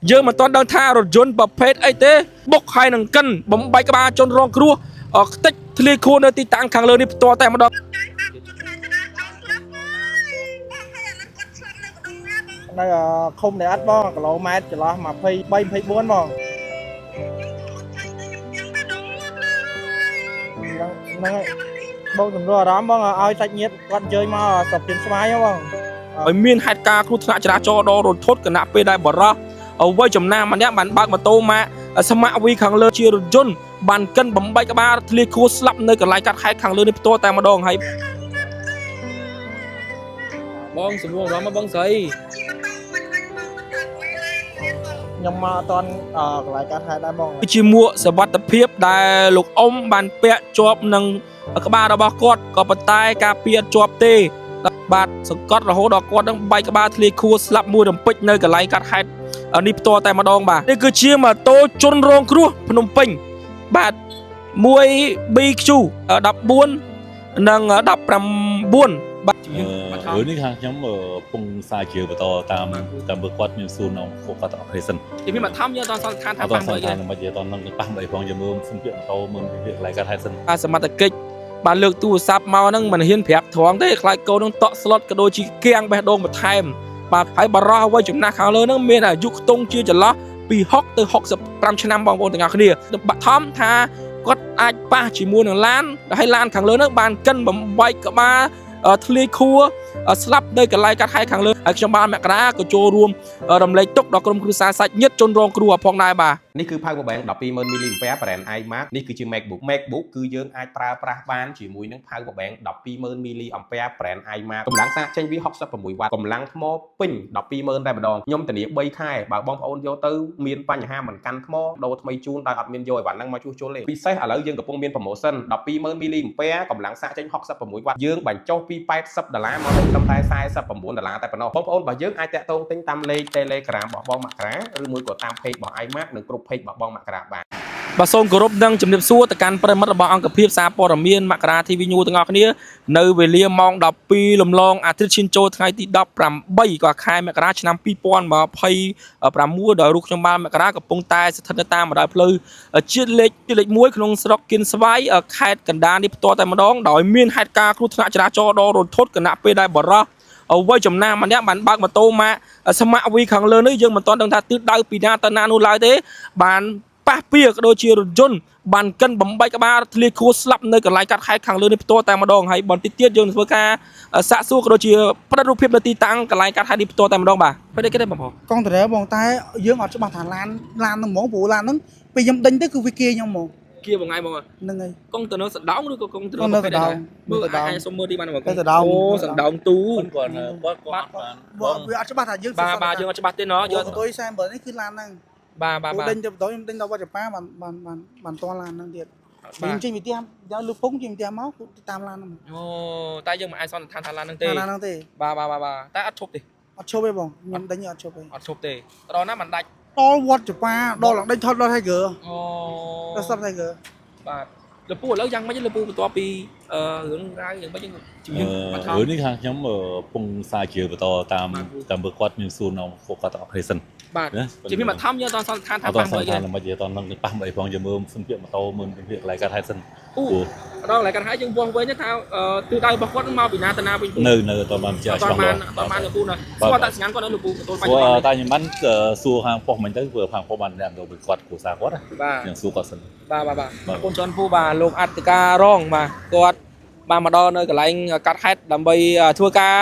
dương mà toàn đang tha rồi dồn bập phết ấy thế bốc hai nằng cân bấm bay cả ba chôn rong cua ở tích thli khô nơi tí tăng khang lớn đi to tay mà đó នៅឃុំដែលអត់បងគីឡូម៉ែត្រចន្លោះ23 24បងហ្នឹងហើយបងសម្រួលអារម្មណ៍បងឲ្យសាច់ញាតិគាត់អញ្ជើញមកស្រុកជើងស្វាយបងឲ្យមានហេតុការណ៍គ្រោះថ្នាក់ចរាចរណ៍ដ៏រន្ធត់គណៈពេលដែលបរោះអ្វីចំណាម្នាក់បានបើកម៉ូតូមកសម័យវីខាងលើជារថយន្តបានកិនបំបីក្បាលធ្លាខួរស្លាប់នៅកន្លែងកាត់ខេត្តខាងលើនេះផ្ទាល់តែម្ដងហើយបងសម្រួលអារម្មណ៍បងស្រី ខ្ញុំមកអត់ទាន់កន្លែងកាត់ហេតុដែរបងជាមួកសវត្ថភាពដែលលោកអ៊ំបានពាក់ជាប់នឹងក្បាលរបស់គាត់ក៏ប៉ុន្តែការពារអត់ជាប់ទេបាទសង្កត់រហូតដល់គាត់នឹងបែកក្បាលធ្លាយខួរស្លាប់មួយរំពេចនៅកន្លែងកាត់ហេតុនេះផ្ទាល់តែម្ដងបាទនេះគឺជាម៉ូតូជនរងគ្រោះភ្នំពេញបាទមួយ BQ 14និង19បាទនេះខាងខ្ញុំពងសាជាបន្តតាមមើលគាត់មានសួរនៅគាត់អត់ទេសិនទីមានមកថំយើងអត់សន្តានថាប៉ះមិនមិននិយាយតនឹងប៉ះមិនផងយើងមើលសំភារម៉ូតូមើលវាកន្លែងកាត់ហេតុសិនសមត្ថកិច្ចបានលើកទូរស័ព្ទមកហ្នឹងមិនហ៊ានប្រាប់ត្រង់ទេខ្លាចកូននឹងតក់ស្លុតក៏ដូចជាគៀងបេះដូងបន្ថែមបាទហើយបរោះអ្វីចំណាស់ខាងលើហ្នឹងមានអាយុខ្ទង់ជាចន្លោះពី60ទៅ65ឆ្នាំបងប្អូនទាំងអស់គ្នាបឋមថាគាត់អាចប៉ះជាមួយនឹងឡានហើយឡានខាងលើហ្នឹងបានកិនបំបែកក្បាលធ្លាយខួរស្លាប់នៅកន្លែងកាត់ហេតុខាងលើហើយខ្ញុំបានមករាក៏ចូលរួមរំលែកទុកដល់ក្រុមគ្រួសារសាច់ញាតិជនរងគ្រោះផងដែរបាទនេះគឺ Power Bank 120,000 mAh brand iMac នេះគឺជា MacBook គឺយើងអាចប្រើប្រាស់បានជាមួយនឹង Power Bank 120,000 mAh brand iMac កម្លាំងសាកចេញវា66វ៉ាត់កម្លាំងថ្មពេញ 120,000 តែម្ដងខ្ញុំធានា3ខែបើបងប្អូនយកទៅមានបញ្ហាមិនកាន់ថ្មដូរថ្មីជូនដោយអត់មានយកអីវ៉ាន់ហ្នឹងមកជួសជុលទេពិសេសឥឡូវយើងកំពុងមាន promotion 120,000 mAhកម្លាំងសាកចេញ66វ៉ាត់យើងបញ្ចុះពី$80មកត្រឹមតែ$49តែប៉ុណ្ណោះបងប្អូនបើយើងអាចតាក់ទងទិញតាមលេខ Telegram របស់បងមករាឬមួយក៏តាម page របស់ iMac និងគ្រប់ page របស់បងមករាបាទសូមគោរពនិងជំរាបសួរទៅកាន់ប្រិមិត្តរបស់អង្គភាពសារព័ត៌មានមករា TV News ទាំងអស់គ្នានៅវេលាម៉ោង 12 លំលងអាទិត្យឈានចូលថ្ងៃទី 18 ខែមករាឆ្នាំ 2026 ដោយរូបខ្ញុំបានមករាកំពុងតែស្ថិតនៅតាមបណ្ដោយផ្លូវជាតិលេខ1ក្នុងស្រុកគៀនស្វាយខេត្តកណ្ដាលនេះផ្ទាល់តែម្ដងដោយមានហេតុការណ៍គ្រោះថ្នាក់ចរាចរណ៍ដ៏រន្ធត់គណៈពេលដែលបរោះអ្វីចំណាម្នាក់បានបើកម៉ូតូមកសម័យវីខាងលើនេះយើងមិនទាន់ដឹងថាទិសដៅពីណាទៅណានោះឡើយទេបានប៉ះពាល់ក៏ដូចជារថយន្តបានកិនបំបែកក្បាលធ្លាយខួរស្លាប់នៅកន្លែងកាត់ហេតុខាងលើនេះផ្ទាល់តែម្ដងហើយបន្តិចទៀតយើងនឹងធ្វើការសាកសួរក៏ដូចជាផ្ដិតរូបភាពនៅទីតាំងកន្លែងកាត់ហេតុនេះផ្ទាល់តែម្ដងបាទពេលនេះគេទេបងប្អូនកង់តើបងតែយើងអត់ច្បាស់ថាឡានហ្នឹងហ្មងព្រោះឡានហ្នឹងពេលខ្ញុំដេញទៅគឺវាគៀខ្ញុំហ្មងគៀបងថ្ងៃបងហ្នឹងហើយកង់ទៅនៅសណ្ដោងឬក៏កង់ទៅនៅសណ្ដោងមើលអាចសុំមើលទីបានបងសណ្ដោងអូសណ្ដោងទូគាត់វាអត់ច្បាស់ថាយើងបាទយើងអត់ច្បាស់ទេណោះយកទៅ37នេះគឺឡានហ្នឹងបាទដេញទៅខ្ញុំដេញដល់វត្តចាប៉ាបានតឡានហ្នឹងទៀតខ្ញុំចេញពីផ្ទះយកលុបពងចេញពីផ្ទះមកតាមឡានហ្នឹងអូតែយើងមិនអាចសន្និដ្ឋានថាឡានហ្នឹងទេឡានហ្នឹងទេបាទតែអត់ឈប់ទេអត់ឈប់ទេបងខ្ញុំដេញអត់ឈប់ទេអត់ឈប់ទេដល់ណាមិនដាច់ដល់វត្តចាប៉ាដល់ឡើងដេញថតដល់ Tiger អូដល់សັບ Tiger បាទលពូឥឡូវយ៉ាងម៉េចលពូបន្ទាប់ពីរឿងរ៉ាវយ៉ាងម៉េចយើងជំនាញបន្ថែមនេះខាងខ្ញុំពងសាជាបន្តតាមមើលគាត់មានសួរនៅគាត់អត់ទេសិនបាទជំនាញបន្ថែមយើងអត់សន្និដ្ឋានថាប៉ះមិនទេមិននិយាយតនឹងប៉ះមិនអីផងយើងមើលសំភារម៉ូតូមើលវាកន្លែងកាត់ហេតុសិនអូដល់កន្លែងកាត់ហេតុយើងវាស់វិញថាទិសដៅរបស់គាត់មកពីណាទៅណាវិញនៅតបានចាច្បាស់លាស់តបានលពូណាស្គាល់តាសញ្ញាគាត់នៅលពូបន្ទោលបញ្ហាតែខ្ញុំបានសួរខាងប៉ុស្តិ៍មិញទៅព្រោះខាងប៉ុស្តិ៍បានអ្នកទៅគាត់គ្រូសាគាត់ខ្ញុំសួរគាត់សិនបាទអរគុណច្រើនពូបាទលោកអធិការរងបាទគាត់បានមកដល់នៅកន្លែងកាត់ហេតុដើម្បីធ្វើការ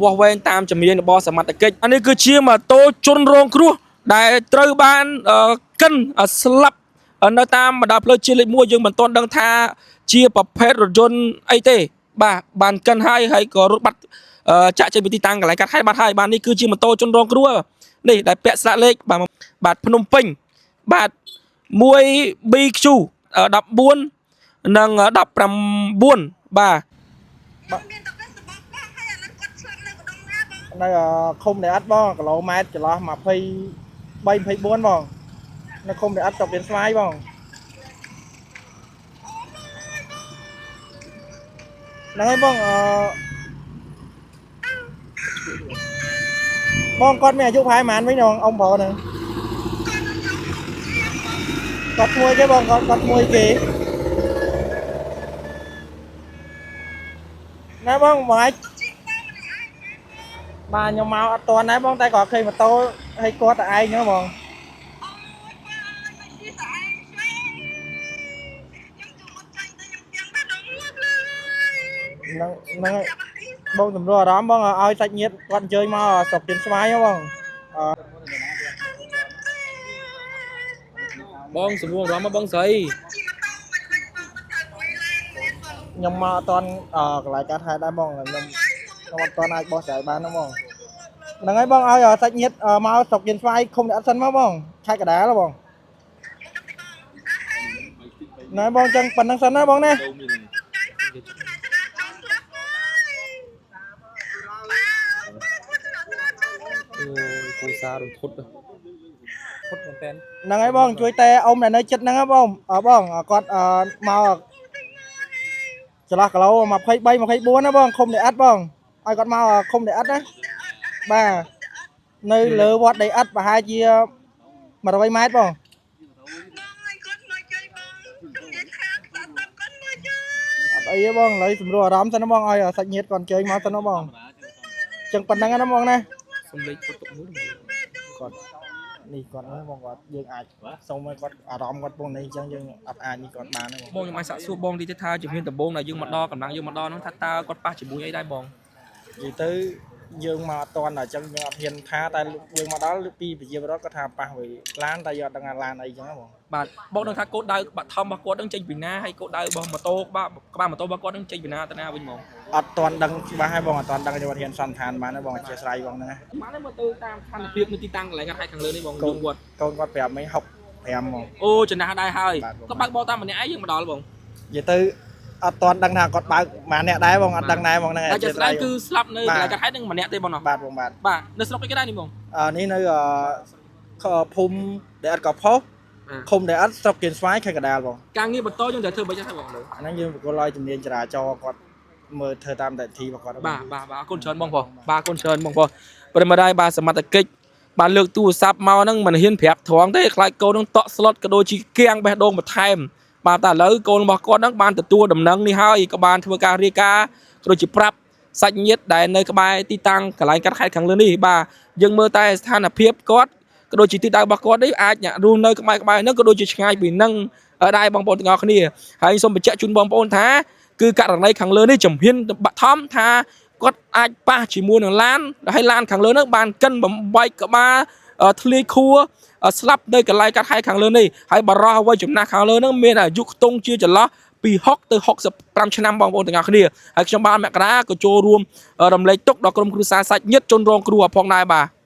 វាស់វែងតាមជំនាញរបស់សមត្ថកិច្ចនេះគឺជាម៉ូតូជនរងគ្រោះដែលត្រូវបានកិនស្លាប់នៅតាមបណ្ដោយផ្លូវជាតិលេខ1យើងមិនទាន់ដឹងថាជាប្រភេទរថយន្តអីទេបាទបានកិនហើយក៏រត់បាត់ចាក់ចេញពីទីតាំងកន្លែងកាត់ហេតុបាត់ហើយបាទនេះគឺជាម៉ូតូជនរងគ្រោះនេះដែលពាក់ស្លាកលេខបាទភ្នំពេញបាទ1 BQ 14និង19បាទនៅឃុំដែលអត់បងគីឡូម៉ែត្រចន្លោះ23 24បងនៅឃុំដែលអត់ស្រុកគៀនស្វាយបងហ្នឹងហើយបងគាត់មានអាយុប្រហែលប៉ុន្មានវិញបងអ៊ំប្រុសហ្នឹង cọt môi cái bong cọt môi kì nãy bong mày bà nhóm máu toàn nãy bong tay cọt khi mà tôi hay cọt là ai nữa bong nâng bong tầm rùa đó bong ơi sạch nhiệt con chơi mà sọc tiền xoay nhá bong បងសំរួងរំមកបងស្រី ខ្ញុំមកអត់តាន់កន្លែងកាត់ហេតុដែរបងខ្ញុំអត់តាន់អាចបោះស្រាយបានទេបងហ្នឹងហើយបងឲ្យសាច់ញាតិមកស្រុកយិនស្វាយឃុំអ្នកអត់សិនមកបងខេត្តកណ្ដាលបងណែបងចឹងប៉ុណ្្នឹងសិនណាបងណា គូសាររន្ធត់ធត់មែនតើ ហ្នឹងហើយបងជួយតែអ៊ំដែលនៅចិត្តហ្នឹងហ៎បងបងគាត់មកចន្លោះគីឡូ23 24ណាបងឃុំដីឥដ្ឋបងឲ្យគាត់មកឃុំដីឥដ្ឋណាបាទនៅលើវត្តដីឥដ្ឋប្រហែលជា100ម៉ែត្របងអត់អីទេបងឥឡូវសម្រួលអារម្មណ៍សិនណាបងឲ្យសាច់ញាតិគាត់ជើញមកសិនណាបងចឹងប៉ុណ្្នឹងណាបងណា សំលេងពុតទុកមួយ គាត់នេះគាត់ហ្នឹងបងគាត់យើងអាចសុំឲ្យគាត់អារម្មណ៍គាត់ពងនេះអញ្ចឹងយើងអត់អាចនេះគាត់បានទេ បងខ្ញុំអាចសាកសួរបងទីទៅថាជំនាញដំបូងដែលយើងមកដល់កម្លាំងយើងមកដល់ហ្នឹងថាតើគាត់ប៉ះជាមួយអីដែរបង និយាយទៅយើងមកអត់តាន់តែអញ្ចឹងយើងអត់ហ៊ានថាតែយើងមកដល់ពីប្រជាពលរដ្ឋគាត់ថាប៉ះវិញឡានតែយើងអត់ដឹងថាឡានអីអញ្ចឹងបង បាទបងដឹងថាគោលដៅបាក់ថំរបស់គាត់នឹងចេញពីណាហើយគោលដៅរបស់ម៉ូតូក្បាលម៉ូតូរបស់គាត់នឹងចេញពីណាទៅណាវិញហ្មង អត់តាន់ដឹងច្បាស់ហើយបងអត់តាន់ដឹងយើងអត់ហ៊ានសន្និដ្ឋានបានទេបងអធិស្ឋានបងហ្នឹង បានទេមើលទៅតាមស្ថានភាពនៅទីតាំងកន្លែងកាត់ហែកខាងលើនេះបងយល់គាត់ កូនគាត់ប្រាប់មិន65ហ្មង អូចំណាស់ដែរហើយគាត់បើកបោតាមម្នាក់ឯងយើងមកដល់បង និយាយទៅអត់តាន់ដឹងថាគាត់បើកម៉ាអ្នកដែរបងអត់ដឹងដែរបងហ្នឹង តែជាស្ដែងគឺស្លាប់នៅកន្លែងកាត់ហែកនឹងម្នាក់ទេបងណោះ បាទបងបាទ បាទនៅស្រុកអីក៏ដែរនេះបង នេះនៅភូមិដែលអត់កោផុសឃុំដែលអត់ស្រុកគៀនស្វាយខេត្តកណ្ដាលបង ការងារបន្តយើងត្រូវធ្វើមិនចឹងទេបងលើ អាហ្នឹងយើងប្រគល់ឲ្យជំនាញចរាចរណ៍គាត់មើលធ្វើតាមតែទីរបស់គាត់ បាទអរគុណច្រើនបងប្រុសបាទអរគុណច្រើនបងប្រុសព្រមដែរបាទសមត្ថកិច្ចបានលើកទូរស័ព្ទមកហ្នឹងមិនហ៊ានប្រាប់ត្រង់ទេខ្លាចកូននឹងតក់ស្លុតក៏ដូចជាគៀងបេះដូងបន្ថែមបាទតែឥឡូវកូនរបស់គាត់ហ្នឹងបានទទួលដំណឹងនេះហើយក៏បានធ្វើការរាយការណ៍ក៏ដូចជាប្រាប់សាច់ញាតិដែលនៅក្បែរទីតាំងកន្លែងកាត់ហែកខាងលើនេះបាទយើងមើលតែស្ថានភាពគាត់ក៏ដូចជាទីដៅរបស់គាត់នេះអាចរស់នៅក្បែរហ្នឹងក៏ដូចជាឆ្ងាយពីហ្នឹងដែរបងប្អូនទាំងអស់គ្នាហើយសូមបញ្ជាក់ជូនបងប្អូនថាគឺករណីខាងលើនេះជំហានបឋមថាគាត់អាចប៉ះជាមួយនឹងឡានហើយឡានខាងលើហ្នឹងបានកិនបំបែកក្បាលធ្លាយខួរស្លាប់នៅកន្លែងកាត់ហែកខាងលើនេះហើយបរោះវ័យចំណាស់ខាងលើហ្នឹងមានអាយុខ្ទង់ជាចន្លោះពី60ទៅ65ឆ្នាំបងប្អូនទាំងអស់គ្នាហើយខ្ញុំបានមករាក៏ចូលរួមរំលែកទុកដល់ក្រុមគ្រួសារសាច់ញាតិជនរងគ្រោះផងដែរបាទ